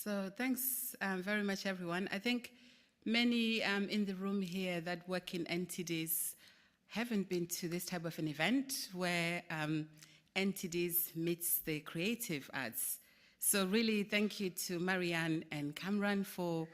So thanks very much, everyone. I think many in the room here that work in NTDs haven't been to this type of an event where NTDs meets the creative arts. So really thank you to Marianne and Kamran for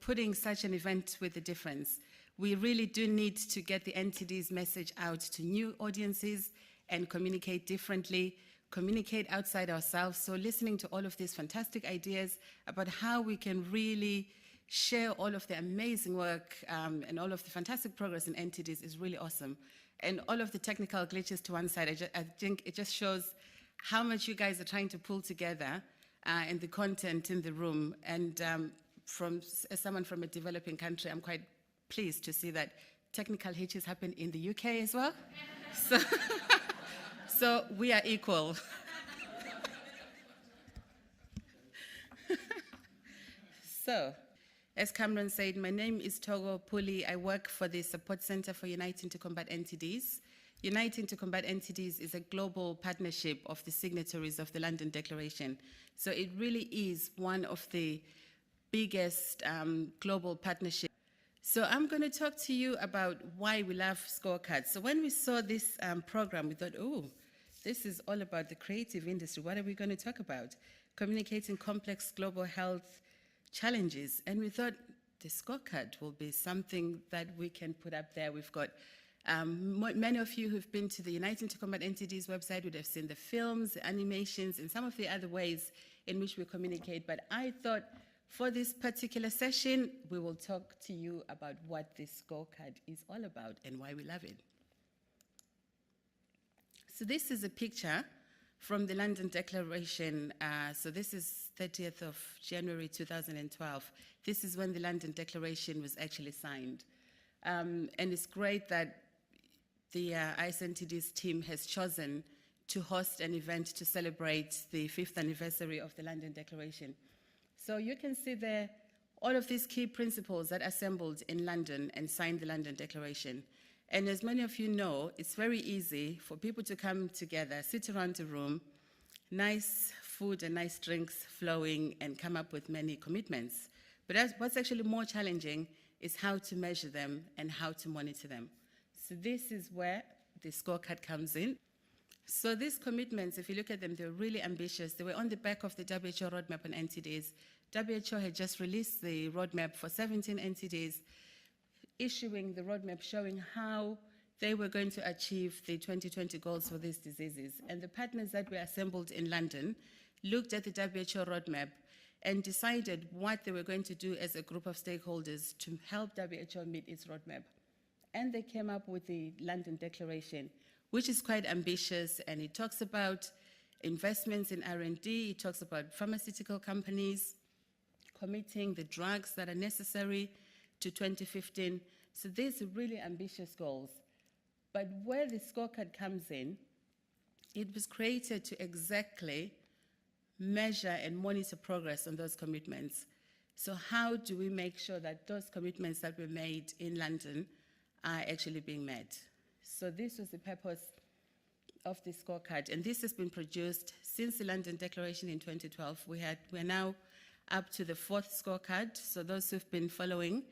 putting such an event with a difference. We really do need to get the NTDs message out to new audiences and communicate differently, communicate outside ourselves. So listening to all of these fantastic ideas about how we can really share all of the amazing work and all of the fantastic progress in NTDs is really awesome. And all of the technical glitches to one side, I think it just shows how much you guys are trying to pull together and the content in the room. And as someone from a developing country, I'm quite pleased to see that technical hitches happen in the UK as well. So we are equal. So, as Cameron said, my name is Thoko Pooley. I work for the Support Centre for Uniting to Combat NTDs. Uniting to Combat NTDs is a global partnership of the signatories of the London Declaration. So it really is one of the biggest global partnerships. So I'm going to talk to you about why we love scorecards. So when we saw this program, we thought, oh, this is all about the creative industry. What are we going to talk about? Communicating complex global health challenges. And we thought the scorecard will be something that we can put up there. We've got many of you who've been to the Uniting to Combat NTDs website would have seen the films, the animations, and some of the other ways in which we communicate. But I thought for this particular session, we will talk to you about what this scorecard is all about and why we love it. So this is a picture from the London Declaration. So this is 30th of January 2012. This is when the London Declaration was actually signed. And it's great that the ISNTDs team has chosen to host an event to celebrate the 5th anniversary of the London Declaration. So you can see there all of these key principles that assembled in London and signed the London Declaration. And as many of you know, it's very easy for people to come together, sit around a room, nice food and nice drinks flowing, and come up with many commitments. But what's actually more challenging is how to measure them and how to monitor them. So this is where the scorecard comes in. So these commitments, if you look at them, they're really ambitious. They were on the back of the WHO roadmap on NTDs. WHO had just released the roadmap for 17 NTDs, issuing the roadmap showing how they were going to achieve the 2020 goals for these diseases. And the partners that were assembled in London looked at the WHO roadmap and decided what they were going to do as a group of stakeholders to help WHO meet its roadmap. And they came up with the London Declaration, which is quite ambitious, and it talks about investments in R&D, it talks about pharmaceutical companies committing the drugs that are necessary to 2015. So these are really ambitious goals. But where the scorecard comes in, it was created to exactly measure and monitor progress on those commitments. So how do we make sure that those commitments that were made in London are actually being met? So this was the purpose of the scorecard, and this has been produced since the London Declaration in 2012. We're now up to the 4th scorecard. So those who've been following,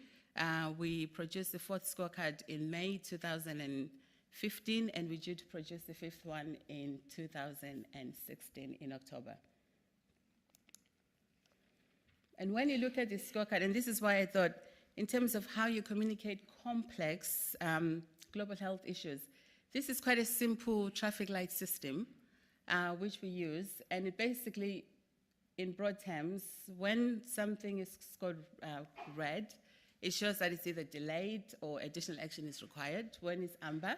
we produced the 4th scorecard in May 2015, and we due to produce the 5th one in 2016 in October. And when you look at this scorecard, and this is why I thought, in terms of how you communicate complex global health issues, this is quite a simple traffic light system which we use, and it basically, in broad terms, when something is scored red, it shows that it's either delayed or additional action is required. When it's amber,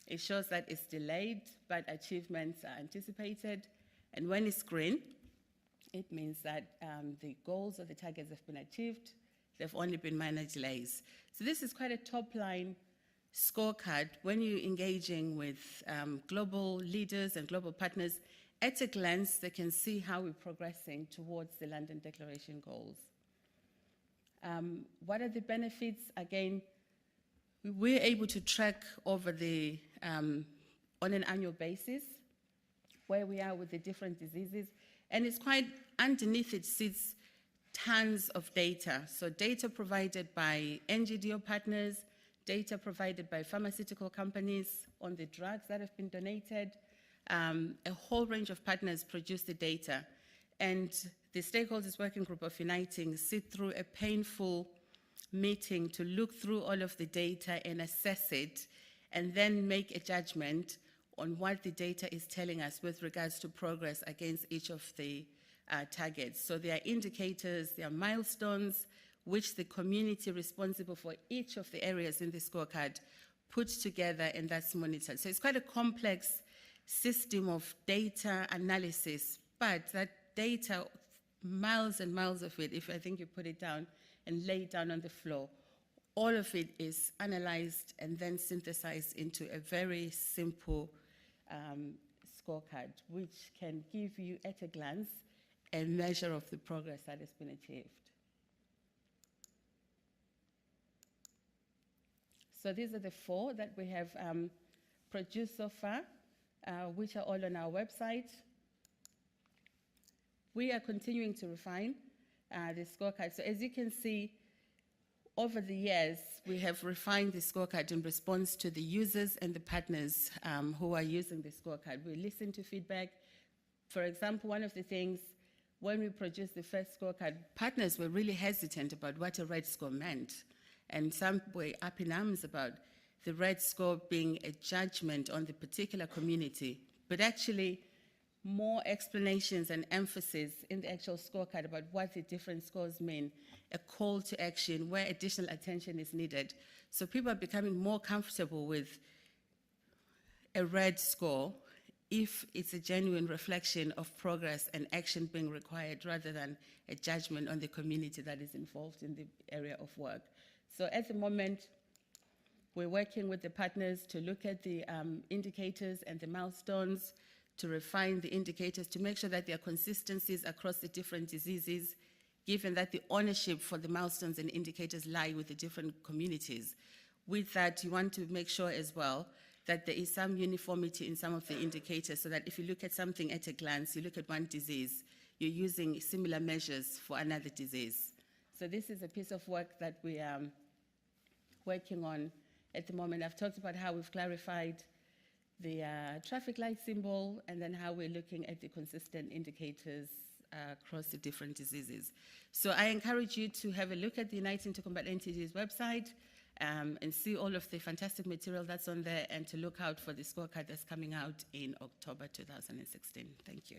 it shows that it's delayed but achievements are anticipated. And when it's green, it means that the goals or the targets have been achieved. There have only been minor delays. So this is quite a top-line scorecard when you're engaging with global leaders and global partners. At a glance, they can see how we're progressing towards the London Declaration goals. What are the benefits? Again, we're able to track over on an annual basis where we are with the different diseases. And it's quite, underneath it sits tons of data. So data provided by NGDO partners, data provided by pharmaceutical companies on the drugs that have been donated. A whole range of partners produce the data. And the Stakeholders Working Group of Uniting sit through a painful meeting to look through all of the data and assess it, and then make a judgment on what the data is telling us with regards to progress against each of the targets. So there are indicators, there are milestones, which the community responsible for each of the areas in the scorecard puts together, and that's monitored. So it's quite a complex system of data analysis, but that data, miles and miles of it, if I think you put it down and lay it down on the floor, all of it is analyzed and then synthesized into a very simple scorecard, which can give you at a glance a measure of the progress that has been achieved. So these are the 4 that we have produced so far, which are all on our website. We are continuing to refine the scorecard. So as you can see, over the years, we have refined the scorecard in response to the users and the partners who are using the scorecard. We listen to feedback. For example, one of the things, when we produced the first scorecard, partners were really hesitant about what a red score meant. And some were up in arms about the red score being a judgment on the particular community. But actually, more explanations and emphasis in the actual scorecard about what the different scores mean, a call to action where additional attention is needed. So people are becoming more comfortable with a red score if it's a genuine reflection of progress and action being required, rather than a judgment on the community that is involved in the area of work. So at the moment, we're working with the partners to look at the indicators and the milestones, to refine the indicators, to make sure that there are consistencies across the different diseases, given that the ownership for the milestones and indicators lie with the different communities. With that, you want to make sure as well that there is some uniformity in some of the indicators, so that if you look at something at a glance, you look at one disease, you're using similar measures for another disease. So this is a piece of work that we are working on at the moment. I've talked about how we've clarified the traffic light symbol, and then how we're looking at the consistent indicators across the different diseases. So I encourage you to have a look at the Uniting to Combat NTDs website and see all of the fantastic material that's on there, and to look out for the scorecard that's coming out in October 2016. Thank you.